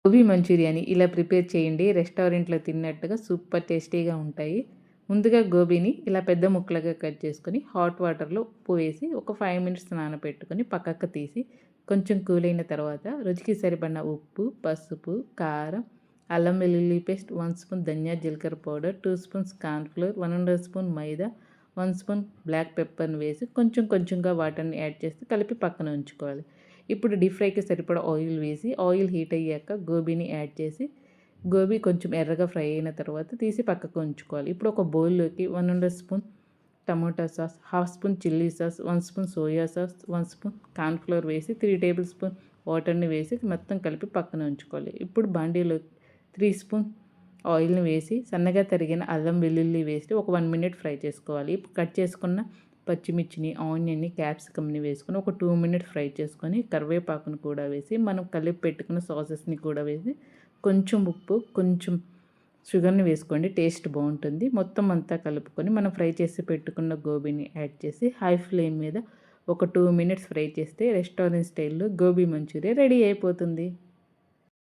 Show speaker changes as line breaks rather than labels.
గోబీ మంచూరియాని ఇలా ప్రిపేర్ చేయండి. రెస్టారెంట్‌లో తిన్నట్టుగా సూపర్ టేస్టీగా ఉంటాయి. ముందుగా గోబీని ఇలా పెద్ద ముక్కలుగా కట్ చేసుకొని హాట్ వాటర్‌లో ఉప్పు వేసి ఒక 5 మినిట్స్ నానబెట్టుకొని పక్కకు తీసి కొంచెం కూల్ అయిన తర్వాత రుచికి సరిపడిన ఉప్పు, పసుపు, కారం, అల్లం వెల్లుల్లి పేస్ట్, 1 స్పూన్ ధనియా జీలకర్ర powder, 2 spoons corn flour, 1 ½ spoon మైదా, 1 స్పూన్ బ్లాక్ పెప్పర్‌ని వేసి కొంచెం కొంచెంగా వాటర్‌ని యాడ్ చేసి కలిపి పక్కన ఉంచుకోవాలి. ఇప్పుడు డీప్ ఫ్రైకి సరిపడా ఆయిల్ వేసి ఆయిల్ హీట్ అయ్యాక గోబీని యాడ్ చేసి గోబీ కొంచెం ఎర్రగా ఫ్రై అయిన తర్వాత తీసి పక్కకు ఉంచుకోవాలి. ఇప్పుడు ఒక బౌల్‌లోకి 1 ½ spoon tomato sauce, half spoon chilli sauce, 1 spoon soya sauce, 1 spoon corn flour వేసి 3 టేబుల్ స్పూన్ వాటర్‌ని వేసి మొత్తం కలిపి పక్కన ఉంచుకోవాలి. ఇప్పుడు బాండీలో 3 స్పూన్ ఆయిల్‌ని వేసి సన్నగా తరిగిన అల్లం వెల్లుల్లి వేసి ఒక 1 మినిట్ ఫ్రై చేసుకోవాలి. ఇప్పుడు కట్ చేసుకున్న పచ్చిమిర్చిని, ఆనియన్‌ని, క్యాప్సికమ్‌ని వేసుకొని ఒక 2 మినిట్స్ ఫ్రై చేసుకొని కరివేపాకును కూడా వేసి మనం కలిపి పెట్టుకున్న సాసెస్‌ని కూడా వేసి కొంచెం ఉప్పు, కొంచెం షుగర్‌ని వేసుకోండి. టేస్ట్ బావుంటుంది. మొత్తం అంతా కలుపుకొని మనం ఫ్రై చేసి పెట్టుకున్న గోబీని యాడ్ చేసి హై ఫ్లేమ్ మీద ఒక 2 మినిట్స్ ఫ్రై చేస్తే రెస్టారెంట్ స్టైల్‌లో గోబీ మంచూరియా రెడీ అయిపోతుంది.